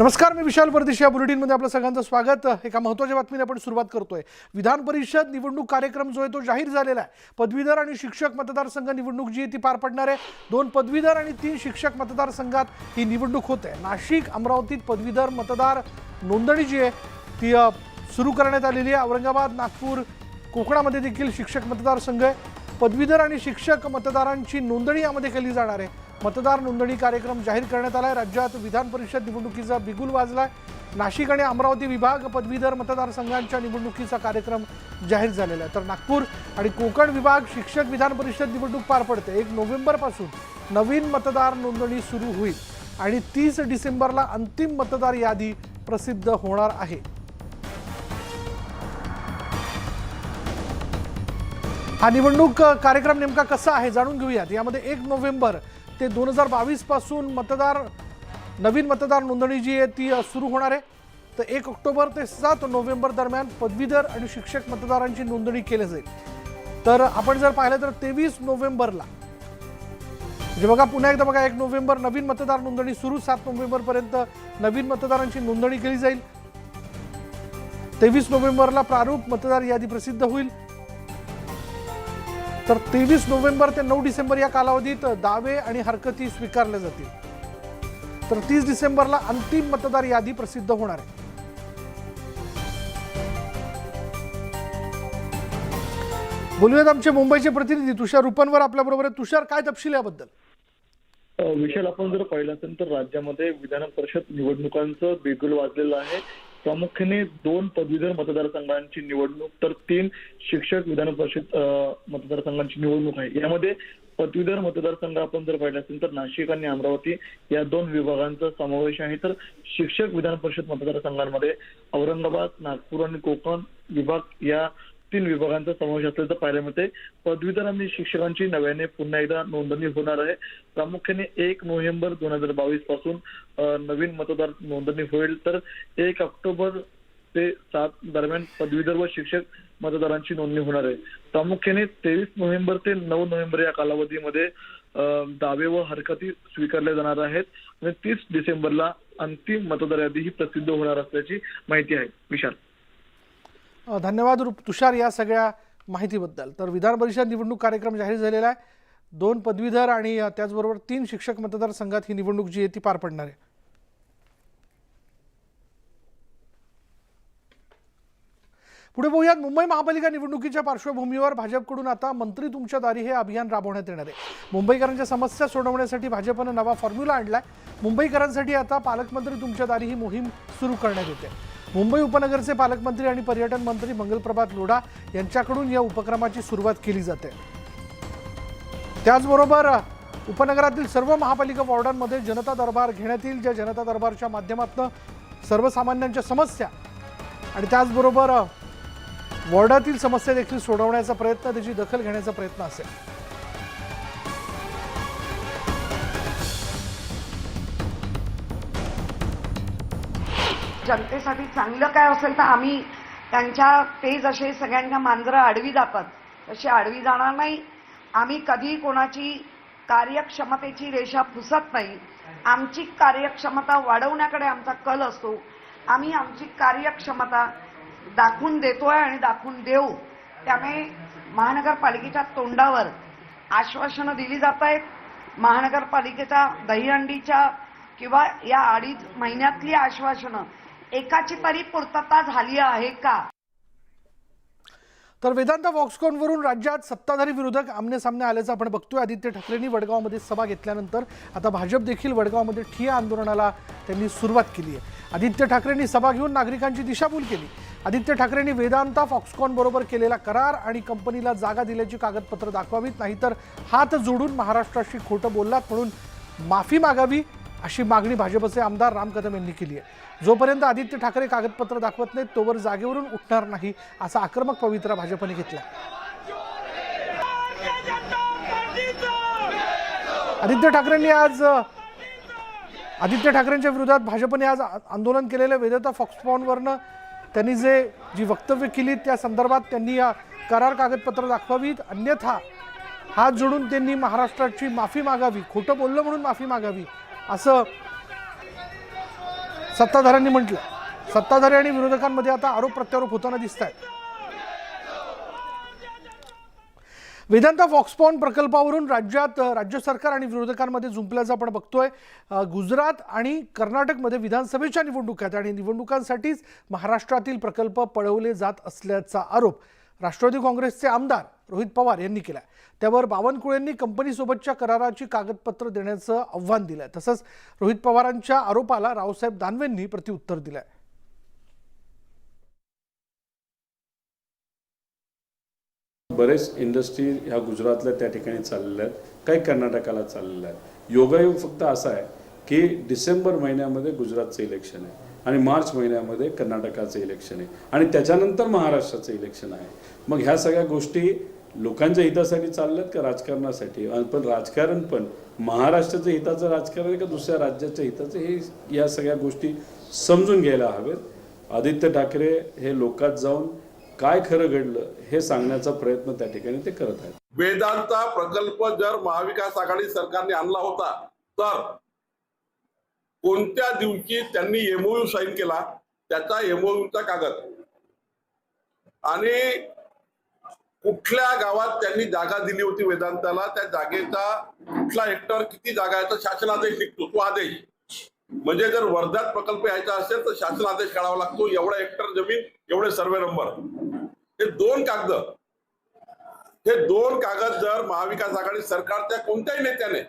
नमस्कार, मी विशाल परदेशी. या बुलेटिनमध्ये आपलं सगळ्यांचं स्वागत. एका महत्त्वाच्या बातमीने आपण सुरुवात करतोय. विधान परिषद निवडणूक कार्यक्रम जो आहे तो जाहीर झालेला आहे. पदवीधर आणि शिक्षक मतदारसंघ निवडणूक जी आहे ती पार पडणार आहे. 2 पदवीधर आणि 3 शिक्षक मतदारसंघात ही निवडणूक होते. नाशिक, अमरावतीत पदवीधर मतदार नोंदणी जी आहे ती सुरू करण्यात आलेली आहे. औरंगाबाद, नागपूर, कोकणामध्ये देखील शिक्षक मतदारसंघ आहे. पदवीधर आणि शिक्षक मतदारांची नोंदणी यामध्ये केली जाणार आहे. मतदार नोंदणी कार्यक्रम जाहीर करण्यात आला आहे. राज्यात विधान परिषद निवडणुकीचा बिगुल वाजलाय. नाशिक आणि अमरावती विभाग पदवीधर मतदारसंघांच्या निवडणुकीचा कार्यक्रम जाहीर झालेला आहे. तर नागपूर आणि कोकण विभाग शिक्षक विधान परिषद निवडणूक पार पडते. 1 नोव्हेंबरपासून नवीन मतदार नोंदणी सुरू होईल आणि 30 डिसेंबरला अंतिम मतदार यादी प्रसिद्ध होणार आहे. हा निवडणूक कार्यक्रम नेमका कसा आहे जाणून घेऊयात. यामध्ये 1 नोव्हेंबर ते 2022 पासून नवीन मतदार नोंदणी जी आहे ती सुरू होणार आहे. तर 1 ऑक्टोबर ते 7 नोव्हेंबर दरम्यान पदवीधर आणि शिक्षक मतदारांची नोंदणी केली जाईल. तर आपण जर पाहिलं तर 23 नोव्हेंबरला म्हणजे बघा, पुन्हा एकदा बघा, 1 नोव्हेंबर नवीन मतदार नोंदणी सुरू. 7 नोव्हेंबर पर्यंत नवीन मतदारांची नोंदणी केली जाईल. 23 नोव्हेंबरला प्रारूप मतदार यादी प्रसिद्ध होईल. तर 23 नोव्हेंबर ते 9 डिसेंबर या कालावधीत दावे आणि हरकती स्वीकारल्या जातील. तर 30 डिसेंबरला अंतिम मतदार यादी प्रसिद्ध होणार आहे. बोलूयात आमचे मुंबईचे प्रतिनिधी तुषार रुपनवर आपल्या बरोबर आहे. तुषार, काय तपशील याबद्दल? विशाल, आपण जर पाहिलं असेल तर राज्यामध्ये विधान परिषद निवडणुकांचं बिगुल वाजलेलं आहे. प्रामुख्याने 2 पदवीधर मतदारसंघांची निवडणूक तर 3 शिक्षक विधान परिषद मतदारसंघांची निवडणूक आहे. यामध्ये पदवीधर मतदारसंघ आपण जर पाहिलं असेल तर नाशिक आणि अमरावती या 2 विभागांचा समावेश आहे. तर शिक्षक विधान परिषद मतदारसंघांमध्ये औरंगाबाद, नागपूर आणि कोकण विभाग या 3 विभागांचा समावेश असल्याचं पाहायला मिळते. पदवीधर आणि शिक्षकांची नव्याने पुन्हा एकदा नोंदणी होणार आहे. प्रामुख्याने 1 नोव्हेंबर 2022 पासून नवीन मतदार नोंदणी होईल. तर 1 ऑक्टोबर ते 7 दरम्यान पदवीधर व शिक्षक मतदारांची नोंदणी होणार आहे. प्रामुख्याने 23 नोव्हेंबर ते 9 नोव्हेंबर या कालावधीमध्ये दावे व हरकती स्वीकारल्या जाणार आहेत आणि 30 डिसेंबरला अंतिम मतदार यादी ही प्रसिद्ध होणार असल्याची माहिती आहे. विशाल, धन्यवाद तुषार या सगळ्या माहितीबद्दल. तर विधान परिषद निवडणूक कार्यक्रम जाहीर झालेला आहे. 2 पदवीधर आणि त्याचबरोबर 3 शिक्षक मतदारसंघात ही निवडणूक जी आहे ती पार पडणार आहे. पुढे बघूयात. मुंबई महापालिका निवडणुकीच्या पार्श्वभूमीवर भाजपकडून आता मंत्री तुमच्या दारी हे अभियान राबवण्यात येणार आहे. मुंबईकरांच्या समस्या सोडवण्यासाठी भाजपनं नवा फॉर्म्युला आणलाय. मुंबईकरांसाठी आता पालकमंत्री तुमच्या दारी ही मोहीम सुरू करण्यात येते. मुंबई उपनगरचे पालकमंत्री आणि पर्यटन मंत्री मंगलप्रभात लोढा यांच्याकडून या उपक्रमाची सुरुवात केली जाते. त्याचबरोबर उपनगरातील सर्व महापालिका वॉर्डांमध्ये जनता दरबार घेण्यात येईल. ज्या जनता दरबारच्या माध्यमातून सर्वसामान्यांच्या समस्या आणि त्याचबरोबर वॉर्डातील समस्या देखील सोडवण्याचा प्रयत्न, त्याची दखल घेण्याचा प्रयत्न असेल. जनतेसाठी चांगलं काय असेल तर आम्ही त्यांच्या ते जसे सगळ्यांच्या मांजरं आडवी जातात तशी आडवी जाणार नाही. आम्ही कधी कोणाची कार्यक्षमतेची रेषा पुसत नाही. आमची कार्यक्षमता वाढवण्याकडे आमचा कल असतो. आम्ही आमची कार्यक्षमता दाखवून देतोय आणि दाखवून देऊ. त्यामुळे महानगरपालिकेच्या तोंडावर आश्वासनं दिली जात आहेत. महानगरपालिकेच्या दहीहंडीच्या किंवा या 2.5 महिन्यातली आश्वासनं एकाची तरी पूर्तता झाली आहे का? तर वेदांत फॉक्सकॉनवरून राज्यात सत्ताधारी विरोधक आमने सामने आल्याचं आपण बघतोय. आदित्य ठाकरेंनी वडगावमध्ये सभा घेतल्यानंतर आता भाजप देखील वडगावमध्ये ठिय्या आंदोलनाला त्यांनी सुरुवात केली आहे. आदित्य ठाकरेंनी सभा घेऊन नागरिकांची दिशाभूल केली. आदित्य ठाकरेंनी वेदांत फॉक्सकॉन बरोबर केलेला करार आणि कंपनीला जागा दिल्याची कागदपत्र दाखवावीत, नाहीतर हात जोडून महाराष्ट्राशी खोटं बोललात म्हणून माफी मागावी, अशी मागणी भाजपचे आमदार राम कदम यांनी केली आहे. जोपर्यंत आदित्य ठाकरे कागदपत्र दाखवत नाहीत तोवर जागेवरून उठणार नाही, असा आक्रमक पवित्रा भाजपने घेतला. आदित्य ठाकरेंच्या विरोधात भाजपने आज आंदोलन केलेलं. वेदांत फॉक्सकॉनवरनं त्यांनी जी वक्तव्य केली त्या संदर्भात त्यांनी करार कागदपत्र दाखवावीत, अन्यथा हात जोडून त्यांनी महाराष्ट्राची माफी मागावी, खोटं बोललं म्हणून माफी मागावी, असं सत्ताधाऱ्यांनी म्हटलं. सत्ताधारी आणि विरोधकांमध्ये आता आरोप प्रत्यारोप होताना दिसत आहेत. वेदांता फॉक्सकॉन प्रकल्पावरून राज्य सरकार आणि विरोधकांमध्ये जुंपल्याचं आपण बघतोय. गुजरात आणि कर्नाटकमध्ये विधानसभेच्या निवडणुका आहेत आणि निवडणुकांसाठीच महाराष्ट्रातील प्रकल्प पळवले जात असल्याचा आरोप राष्ट्रवादी काँग्रेसचे आमदार रोहित पवार यांनी केला. त्यावर बावनकुळेंनी कंपनीसोबतच्या कराराची कागदपत्र देण्याचं आव्हान दिलंय. तसंच रोहित पवारांच्या आरोपाला रावसाहेब दानवेंनी प्रत्युत्तर दिलंय. बरेच इंडस्ट्री ह्या गुजरातल्या त्या ठिकाणी चाललेल्या आहेत, काही कर्नाटकाला चाललेल्या आहेत. योगायोग फक्त असा आहे की डिसेंबर महिन्यामध्ये गुजरातचं इलेक्शन आहे आणि मार्च महिन्यामध्ये कर्नाटकाचं इलेक्शन आहे आणि त्याच्यानंतर महाराष्ट्राचं इलेक्शन आहे. मग ह्या सगळ्या गोष्टी लोकांच्या हितासाठी चालल्यात का राजकारणासाठी? पण राजकारण पण महाराष्ट्राच्या हिताचं राजकारण आहे का दुसऱ्या राज्याच्या हिताचं, हे या सगळ्या गोष्टी समजून घ्यायला हवेत. आदित्य ठाकरे हे लोकात जाऊन काय खरं घडलं हे सांगण्याचा प्रयत्न त्या ठिकाणी ते करत आहेत. वेदांता प्रकल्प जर महाविकास आघाडी सरकारने आणला होता तर कोणत्या दिवशी त्यांनी एमओयू साईन केला, त्याचा एमओयूचा कागद आणि कुठल्या गावात त्यांनी जागा दिली होती वेदांताला, त्या जागेचा कुठला हेक्टर किती जागा आहे तर शासनादेश निघतो. तो आदेश म्हणजे जर वर्ध्यात प्रकल्प यायचा असेल तर शासन आदेश काढावा लागतो. एवढा हेक्टर जमीन, एवढे सर्वे नंबर, हे दोन कागद जर महाविकास आघाडी सरकारच्या कोणत्याही नेत्याने,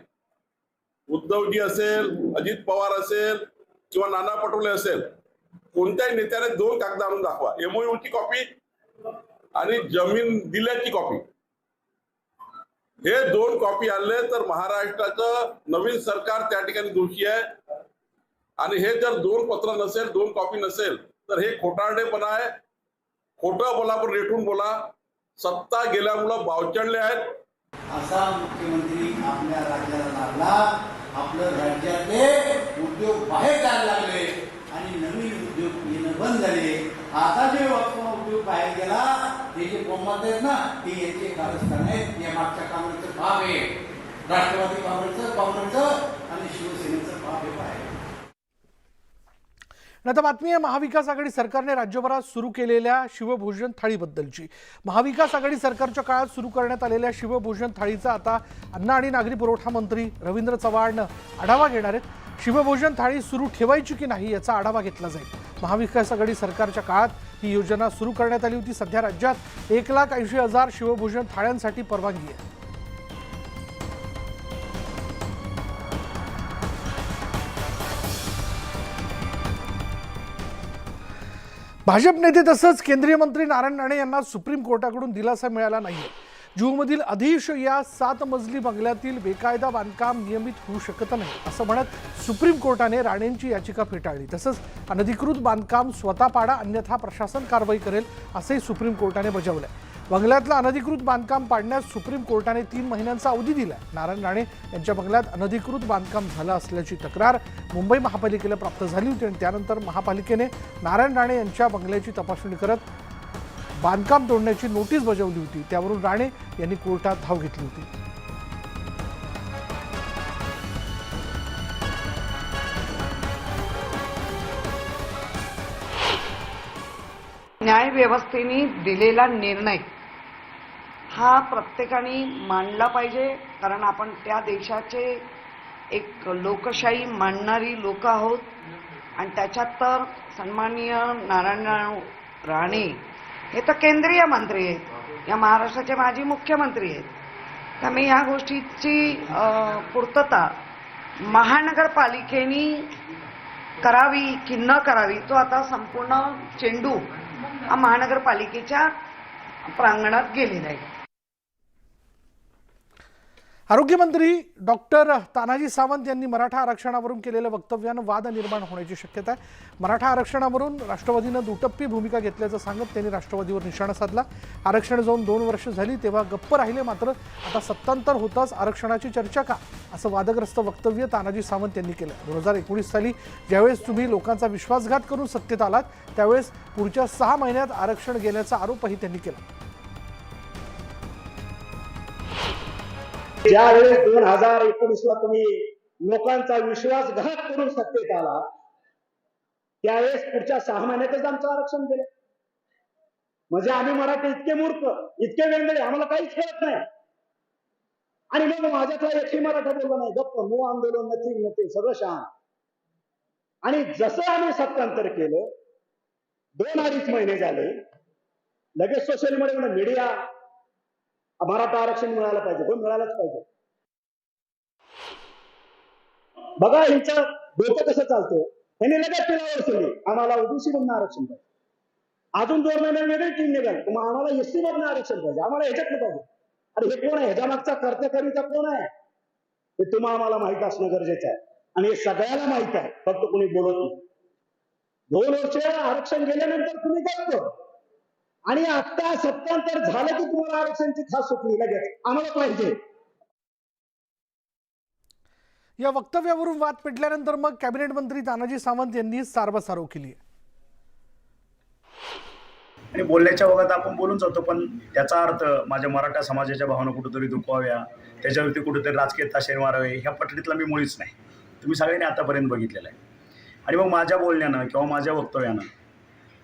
उद्धवजी असेल, अजित पवार असेल किंवा नाना पटोले असेल, कोणत्याही नेत्याने दोन कागद आणून दाखवा, एमओयूची कॉपी आणि जमीन दिल्याची कॉपी. हे दोन कॉपी आणले तर महाराष्ट्राचं नवीन सरकार त्या ठिकाणी दोषी आहे. आणि हे जर दोन पत्र नसेल, दोन कॉपी नसेल तर हे खोटारडेपणा आहे. खोटं बोला पण रेटून बोला. सत्ता गेल्यामुळं बावचडले आहेत. असा मुख्यमंत्री आपल्या राज्याला लागला. आपलं राज्यातले उद्योग बाहेर जायला लागले आणि नवीन उद्योग येणं बंद झाले. आता जे उद्योग बाहेर गेला हे जे बोंबात आहेत ना, ते याचे कारस्थान आहेत. या मागच्या काँग्रेसचं पाप आहे, राष्ट्रवादी काँग्रेसचं आणि शिवसेनेचं पाप हे बाहेर. आता बातमी आहे महाविकास आघाडी सरकारने राज्यभरात सुरू केलेल्या शिवभोजन थाळीबद्दलची. महाविकास आघाडी सरकारच्या काळात सुरू करण्यात आलेल्या शिवभोजन थाळीचा आता अन्न आणि नागरी पुरवठा मंत्री रवींद्र चव्हाण आढावा घेणार आहेत. शिवभोजन थाळी सुरू ठेवायची की नाही याचा आढावा घेतला जाईल. महाविकास आघाडी सरकारच्या काळात ही योजना सुरू करण्यात आली होती. सध्या राज्यात 1,80,000 शिवभोजन थाळ्यांसाठी परवानगी आहे. भाजप नेते तसंच केंद्रीय मंत्री नारायण राणे यांना सुप्रीम कोर्टाकडून दिलासा मिळाला नाहीये. जुहूमधील अधीश या 7 मजली बंगल्यातील बेकायदा बांधकाम नियमित होऊ शकत नाही असं म्हणत सुप्रीम कोर्टाने राणेंची याचिका फेटाळली. तसंच अनधिकृत बांधकाम स्वतः पाडा अन्यथा प्रशासन कारवाई करेल असंही सुप्रीम कोर्टाने बजावलंय. बंगल्यातलं अनधिकृत बांधकाम पाडण्यास सुप्रीम कोर्टाने 3 महिन्यांचा अवधी दिलाय. नारायण राणे यांच्या बंगल्यात अनधिकृत बांधकाम झालं असल्याची तक्रार मुंबई महापालिकेला प्राप्त झाली होती आणि त्यानंतर महापालिकेने नारायण राणे यांच्या बंगल्याची तपासणी करत बांधकाम तोडण्याची नोटीस बजावली होती. त्यावरून राणे यांनी कोर्टात धाव घेतली होती. न्यायव्यवस्थेने दिलेला निर्णय हा प्रत्येकाने मानला पाहिजे. कारण आपण त्या देशाचे एक लोकशाही मानणारी लोक आहोत आणि त्याच्यात तर सन्माननीय नारायण राणे हे तर केंद्रीय मंत्री आहेत, या महाराष्ट्राचे माजी मुख्यमंत्री आहेत. त्यामुळे या गोष्टीची पूर्तता महानगरपालिकेने करावी की न करावी तो आता संपूर्ण चेंडू हा महानगरपालिकेच्या प्रांगणात गेलेला आहे. आरोग्यमंत्री डॉक्टर तानाजी सावंत यांनी मराठा आरक्षणावरून केलेल्या वक्तव्यानं वाद निर्माण होण्याची शक्यता आहे. मराठा आरक्षणावरून राष्ट्रवादीनं दुटप्पी भूमिका घेतल्याचं सांगत त्यांनी राष्ट्रवादीवर निशाणा साधला. आरक्षण जाऊन 2 वर्ष झाली तेव्हा गप्प राहिले, मात्र आता सत्तांतर होताच आरक्षणाची चर्चा का असं वादग्रस्त वक्तव्य तानाजी सावंत यांनी केलं. 2019 साली ज्यावेळेस तुम्ही लोकांचा विश्वासघात करून सत्तेत आलात त्यावेळेस पुढच्या 6 महिन्यात आरक्षण गेल्याचा आरोपही त्यांनी केला. ज्यावेळेस 2019ला तुम्ही लोकांचा विश्वासघात करून सत्तेत आला त्यावेळेस पुढच्या 6 महिन्यातच आमचं आरक्षण दिलं. म्हणजे आम्ही मराठी इतके मूर्ख, इतके वेगळे, आम्हाला काहीच कळत नाही. आणि मग माझ्यातला एकही मराठा बोलला नाही, गप्प नो आंदोलन नथिंग सगळं शांत. आणि जसं आम्ही सत्तांतर केलं 2-2.5 महिने झाले, लगेच सोशल मीडिया मराठा आरक्षण मिळालं पाहिजे, तो मिळालंच पाहिजे. बघा यांचं डोकं कसं चालतं. त्यांनी लगेच टीमवर सोडली, आम्हाला ओबीसी मधनं आरक्षण पाहिजे. अजून 2 महिन्यात वेगळी टीम निघाल, मग आम्हाला एसटी मधनं आरक्षण पाहिजे, आम्हाला ह्याच्यातलं पाहिजे. अरे हे कोण आहे, ह्याच्या मागचा कर्तेकरीचा कोण आहे हे तुम्हाला आम्हाला माहित असणं गरजेचं आहे. आणि हे सगळ्याला माहित आहे, फक्त कोणी बोलत नाही. 2 वर्ष आरक्षण गेल्यानंतर तुम्ही करतो आणि आता सत्तांतर झालं की तुम्हाला आरक्षणाची खास सुटली लगेच आम्हाला पाहिजे. या वक्तव्यावरून वाद पेटल्यानंतर मग कॅबिनेट मंत्री तानाजी सावंत यांनी सारवासारव केली आहे. आणि बोलण्याच्या वगैरे आपण बोलून जातो, पण त्याचा अर्थ माझ्या मराठा समाजाच्या भावना कुठेतरी दुखवाव्या, त्याच्यावरती कुठेतरी राजकीय ताशेर मारावे, ह्या पटडीतला मी मुळीच नाही. तुम्ही सगळ्यांनी आतापर्यंत बघितलेलं आहे. आणि मग माझ्या बोलण्यानं किंवा माझ्या वक्तव्यानं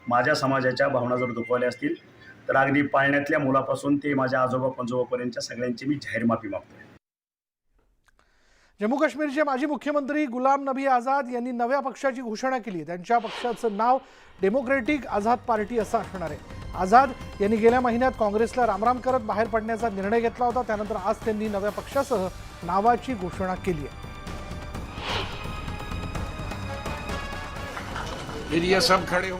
माझ्या समाजाच्या भावना जर दुखवल्या असतील तर अगदी पाळण्यातल्या मुलापासून ते माझ्या आजोबा पंजोबापर्यंतच्या सगळ्यांची मी जाहीर माफी मागतोय. जम्मू काश्मीरचे माजी मुख्यमंत्री गुलाम नबी आझाद यांनी नव्या पक्षाची घोषणा केली. त्यांच्या पक्षाचं नाव डेमोक्रेटिक आझाद पार्टी असं असणार आहे. आझाद यांनी गेल्या महिन्यात काँग्रेसला रामराम करत बाहेर पडण्याचा निर्णय घेतला होता. त्यानंतर आज त्यांनी नव्या पक्षासह नावाची घोषणा केली आहे.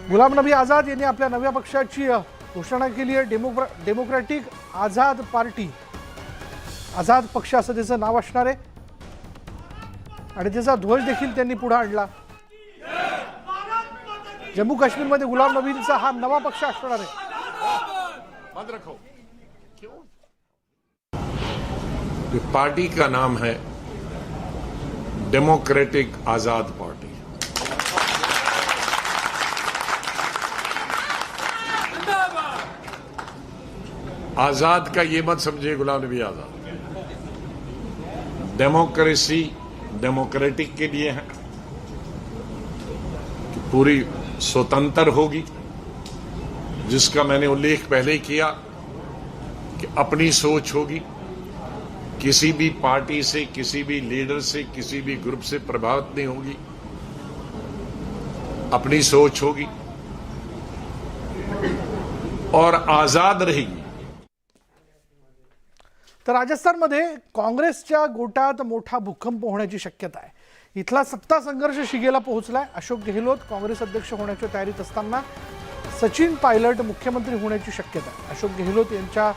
गुलाम नबी आझाद यांनी आपल्या नव्या पक्षाची घोषणा केली आहे. डेमोक्रेटिक आझाद पार्टी, आझाद पक्ष असं त्याचं नाव असणार आहे आणि त्याचा ध्वज देखील त्यांनी पुढे आणला. जम्मू काश्मीरमध्ये गुलाम नबींचा हा नवा पक्ष असणार आहे. पार्टी का नाम है डेमोक्रेटिक आजाद पार्टी. आजाद का ये मत समझिए गुलाम नबी आजाद, डेमोक्रेसी डेमोक्रेटिक के लिए है कि पूरी स्वतंत्र होगी, जिसका मैंने उल्लेख पहले ही किया कि अपनी सोच होगी, किसी भी पार्टी से, किसी भी लीडर से, किसी भी ग्रुप से प्रभावित नहीं होगी, अपनी सोच होगी और आजाद रहेगी. तर राजस्थानमध्ये काँग्रेसच्या गोटात मोठा भूकंप होण्याची शक्यता आहे. इथला सत्ता संघर्ष शिगेला पोहोचलाय. अशोक गेहलोत काँग्रेस अध्यक्ष होण्याच्या तयारीत असताना सचिन पायलट मुख्यमंत्री होण्याची शक्यता आहे. अशोक गेहलोत यांच्या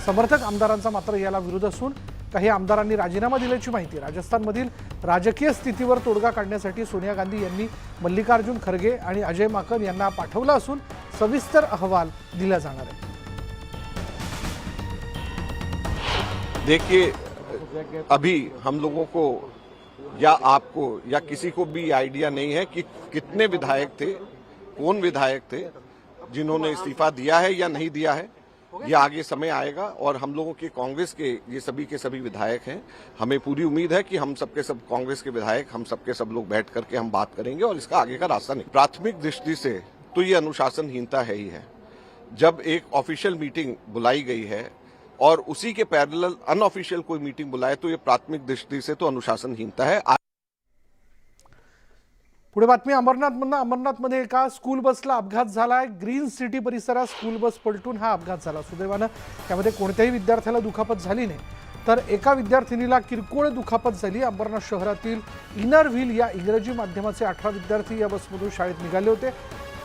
समर्थक आमदारांचा मात्र याला विरोध असून काही आमदारांनी राजीनामा दिल्याची माहिती. राजस्थानमधील राजकीय स्थितीवर तोडगा काढण्यासाठी सोनिया गांधी यांनी मल्लिकार्जुन खरगे आणि अजय माकन यांना पाठवलं असून सविस्तर अहवाल दिला जाणार आहे. देखिए, अभी हम लोगों को या आपको या किसी को भी आइडिया नहीं है कि कितने विधायक थे, कौन विधायक थे जिन्होंने इस्तीफा दिया है या नहीं दिया है. ये आगे समय आएगा और हम लोगों के कांग्रेस के ये सभी विधायक हैं. हमें पूरी उम्मीद है कि हम सबके सब कांग्रेस के विधायक, हम सबके सब लोग बैठ करके हम बात करेंगे और इसका आगे का रास्ता नहीं. प्राथमिक दृष्टि से तो ये अनुशासनहीनता है ही है. जब एक ऑफिशियल मीटिंग बुलाई गई है और उसी के पैरेलल अनऑफिशियल कोई मीटिंग बुलाए तो ये प्राथमिक दृष्टि से तो अनुशासनहीनता है. पुढे बातमी अमरनाथमधनं. अमरनाथमध्ये एका स्कूल बसला अपघात झालाय. ग्रीन सिटी परिसरात स्कूल बस पलटून हा अपघात झाला. सुदैवानं त्यामध्ये कोणत्याही विद्यार्थ्याला दुखापत झाली नाही, तर एका विद्यार्थिनीला किरकोळ दुखापत झाली. अंबरनाथ शहरातील इनर व्हील या इंग्रजी माध्यमाचे 18 विद्यार्थी या बसमधून शाळेत निघाले होते.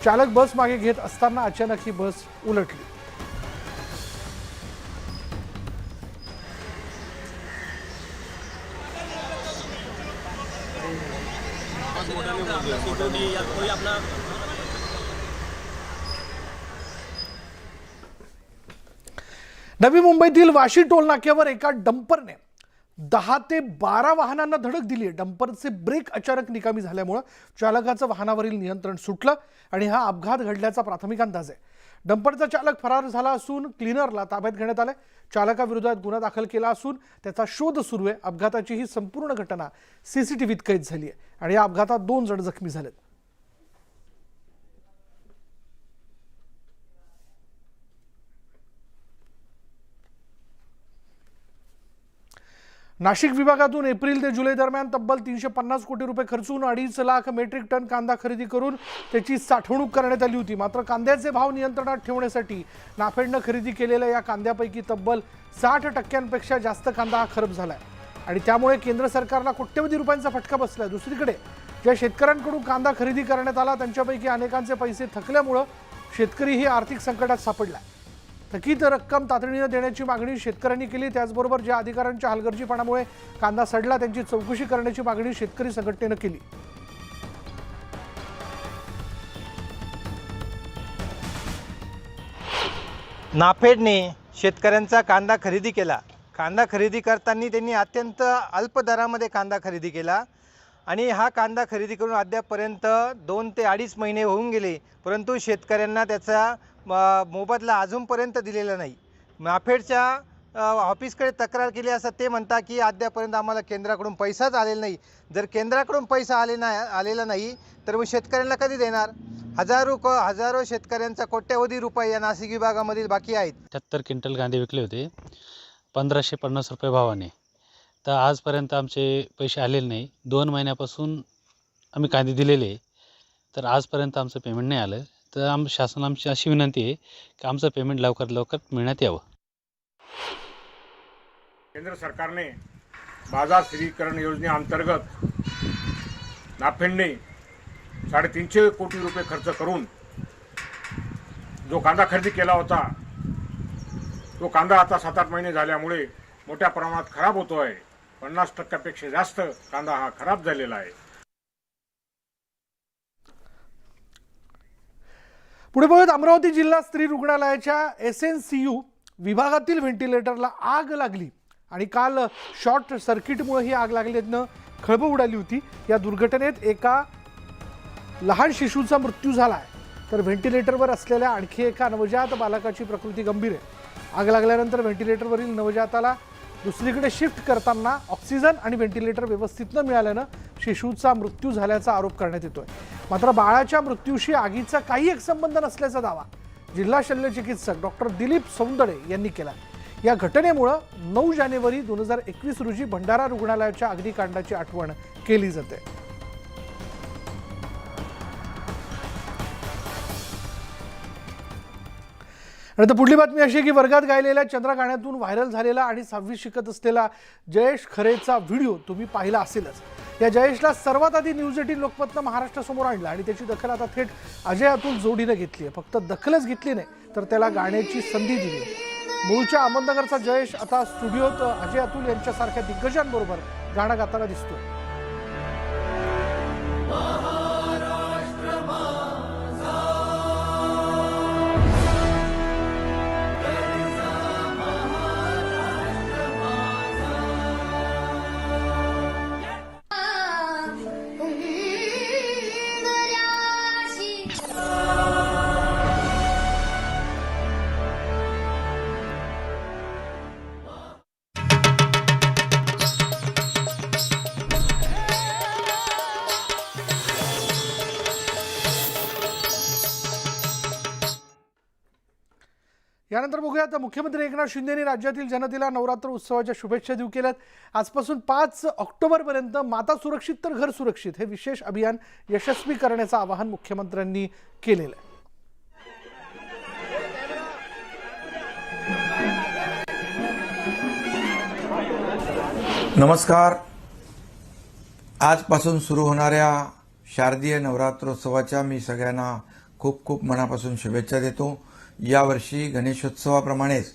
चालक बस मागे घेत असताना अचानक ही बस उलटली. नवी मुंबईतील वाशी टोल नाक्यावर एका डंपरने 10 ते 12 वाहनांना धडक दिली. डंपरचे ब्रेक अचानक निकामी झाल्यामुळे चालकाचं वाहनावरील नियंत्रण सुटलं आणि हा अपघात घडल्याचा प्राथमिक अंदाज आहे. डंपरचा चालक फरार झाला असून क्लीनरला ताब्यात घेण्यात आले. चालकाविरोधात गुन्हा दाखल केला असून त्याचा शोध सुरू आहे. अपघाताची ही संपूर्ण घटना सीसीटीव्हीत कैद झाली आहे आणि या अपघातात 2 जण जखमी झालेत. नाशिक विभागातून एप्रिल ते जुलै दरम्यान तब्बल 350 कोटी रुपये खर्चून 2.5 लाख मेट्रिक टन कांदा खरेदी करून त्याची साठवणूक करण्यात आली होती. मात्र कांद्याचे भाव नियंत्रणात ठेवण्यासाठी नाफेडनं खरेदी केलेल्या या कांद्यापैकी तब्बल 60% जास्त कांदा हा खराब झालाय आणि त्यामुळे केंद्र सरकारला कोट्यवधी रुपयांचा फटका बसलाय. दुसरीकडे ज्या शेतकऱ्यांकडून कांदा खरेदी करण्यात आला त्यांच्यापैकी अनेकांचे पैसे थकल्यामुळे शेतकरीही आर्थिक संकटात सापडला. थकीत रक्कम तातडीनं देण्याची मागणी शेतकऱ्यांनी केली. त्याचबरोबर ज्या अधिकाऱ्यांच्या हलगर्जीपणामुळे कांदा सडला त्यांची चौकशी करण्याची मागणी शेतकरी संघटनेनं केली. नाफेडने शेतकऱ्यांचा कांदा खरेदी केला. कांदा खरेदी करताना त्यांनी अत्यंत अल्प दरामध्ये कांदा खरेदी केला आणि हा कांदा खरेदी करून अद्यापपर्यंत 2 ते 2.5 महिने होऊन गेले, परंतु शेतकऱ्यांना त्याचा मोबदला अजूनपर्यंत दिलेला नाही. नाफेडच्या ऑफिसकडे तक्रार केली असता ते म्हणता की अद्यापर्यंत आम्हाला केंद्राकडून पैसाच आलेला नाही. जर केंद्राकडून पैसा आलेला नाही तर मग शेतकऱ्यांना कधी देणार? हजारो शेतकऱ्यांचा कोट्यवधी रुपये या नाशिक विभागामधील बाकी आहेत. 78 क्विंटल कांदे विकले होते 1550 रुपये भावाने. तर आजपर्यंत आमचे पैसे आलेले नाही. 2 महिन्यापासून आम्ही कांदे दिलेले, तर आजपर्यंत आमचं पेमेंट नाही आलं. तर शासन आमची अशी विनंती आहे की आमचं पेमेंट लवकरात लवकर मिळण्यात यावं. केंद्र सरकारने बाजार स्थिरीकरण योजनेअंतर्गत नाफेडने 350 कोटी रुपये खर्च करून जो कांदा खरेदी केला होता तो कांदा आता 7-8 महिने झाल्यामुळे मोठ्या प्रमाणात खराब होतो आहे. 50% जास्त कांदा हा खराब झालेला आहे. पुढे बघत अमरावती जिल्हा स्त्री रुग्णालयाच्या SNCU विभागातील व्हेंटिलेटरला आग लागली आणि काल शॉर्ट सर्किटमुळे ही आग लागल्यानं खळबळ उडाली होती. या दुर्घटनेत एका लहान शिशूचा मृत्यू झाला आहे, तर व्हेंटिलेटरवर असलेल्या आणखी एका नवजात बालकाची प्रकृती गंभीर आहे. आग लागल्यानंतर व्हेंटिलेटरवरील नवजाताला दुसरीकडे शिफ्ट करताना ऑक्सिजन आणि व्हेंटिलेटर व्यवस्थित न मिळाल्यानं शिशूचा मृत्यू झाल्याचा आरोप करण्यात येतोय. मात्र बाळाच्या मृत्यूशी आगीचा काही एक संबंध नसल्याचा दावा जिल्हा शल्यचिकित्सक डॉक्टर दिलीप सौंदडे यांनी केला. या घटनेमुळं 9 जानेवारी 2021 रोजी भंडारा रुग्णालयाच्या अग्निकांडाची आठवण केली जाते. आता पुढली बातमी अशी आहे की वर्गात गायलेल्या चंद्रा गाण्यातून व्हायरल झालेला आणि 6वी शिकत असलेला जयेश खरेचा व्हिडिओ तुम्ही पाहिला असेलच. या जयेशला सर्वात आधी न्यूज 18 लोकमतनं महाराष्ट्रासमोर आणला आणि त्याची दखल आता थेट अजय अतुल जोडीनं घेतली आहे. फक्त दखलच घेतली नाही तर त्याला गाण्याची संधी दिली. मूळच्या अहमदनगरचा जयेश आता स्टुडिओत अजय अतुल यांच्यासारख्या दिग्गजांबरोबर गाणं गाताना दिसतोय. यानंतर बघूयात मुख्यमंत्री एकनाथ शिंदेंनी राज्यातील जनतेला नवरात्र उत्सवाच्या शुभेच्छा देऊ केल्यात. आजपासून 5 ऑक्टोबरपर्यंत माता सुरक्षित तर घर सुरक्षित हे विशेष अभियान यशस्वी करण्याचं आवाहन मुख्यमंत्र्यांनी केलेलं आहे. नमस्कार. आजपासून सुरू होणाऱ्या शारदीय नवरात्रोत्सवाच्या मी सगळ्यांना खूप खूप मनापासून शुभेच्छा देतो. यावर्षी गणेशोत्सवाप्रमाणेच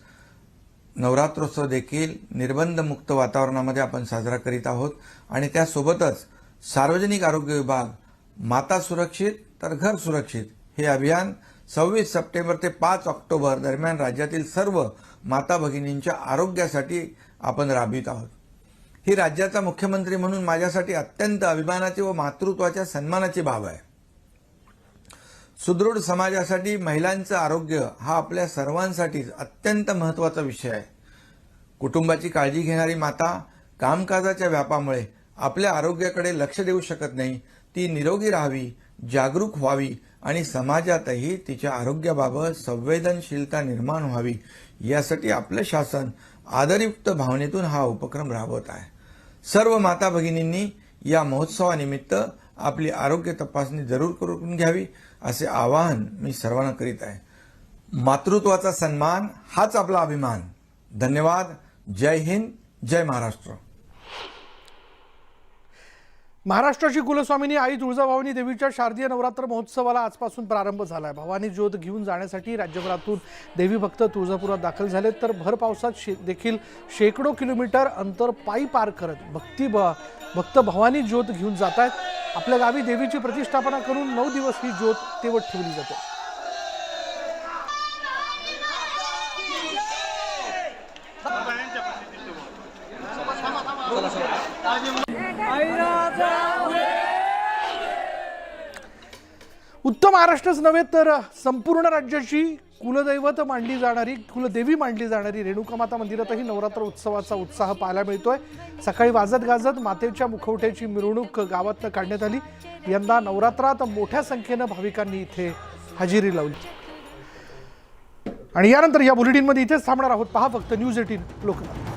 नवरात्रोत्सव देखील निर्बंधमुक्त वातावरणामध्ये आपण साजरा करीत आहोत आणि त्यासोबतच सार्वजनिक आरोग्य विभाग माता सुरक्षित तर घर सुरक्षित हे अभियान 26 सप्टेंबर ते 5 ऑक्टोबर दरम्यान राज्यातील सर्व माता भगिनींच्या आरोग्यासाठी आपण राबवित आहोत. ही राज्याचा मुख्यमंत्री म्हणून माझ्यासाठी अत्यंत अभिमानाची व मातृत्वाच्या सन्मानाची बाब आहे. सुदृढ समाजासाठी महिलांचं आरोग्य हा आपल्या सर्वांसाठीच अत्यंत महत्त्वाचा विषय आहे. कुटुंबाची काळजी घेणारी माता कामकाजाच्या व्यापामुळे आपल्या आरोग्याकडे लक्ष देऊ शकत नाही. ती निरोगी राहावी, जागरूक व्हावी आणि समाजातही तिच्या आरोग्याबाबत संवेदनशीलता निर्माण व्हावी यासाठी आपलं शासन आदरयुक्त भावनेतून हा उपक्रम राबवत आहे. सर्व माता भगिनींनी या महोत्सवानिमित्त आपली आरोग्य तपासणी जरूर करून घ्यावी असे आवाहन मी सर्वांना करीत आहे. मातृत्वाचा सन्मान हाच आपला अभिमान. धन्यवाद. जय हिंद, जय महाराष्ट्र. महाराष्ट्राची कुलस्वामिनी आई तुळजाभवानी देवीच्या शारदीय नवरात्र महोत्सवाला आजपासून प्रारंभ झाला आहे. भवानी ज्योत घेऊन जाण्यासाठी राज्यभरातून देवी भक्त तुळजापुरात दाखल झालेत, तर भर पावसात देखील शेकडो किलोमीटर अंतर पायी पार करत भक्त भवानी ज्योत घेऊन जात आहेत. आपल्या गावी देवीची प्रतिष्ठापना करून 9 दिवस ही ज्योत तेवत ठेवली जाते. उत्तर महाराष्ट्रच नव्हे तर संपूर्ण राज्याची कुलदैवत मानली जाणारी, कुलदेवी मानली जाणारी रेणुकामाता मंदिरातही नवरात्र उत्सवाचा उत्साह पाहायला मिळतोय. सकाळी वाजत गाजत मातेच्या मुखवट्याची मिरवणूक गावातनं काढण्यात आली. यंदा नवरात्रात मोठ्या संख्येनं भाविकांनी इथे हजेरी लावली. आणि यानंतर या बुलेटिनमध्ये इथेच थांबणार आहोत. पहा फक्त न्यूज 18 लोकमत.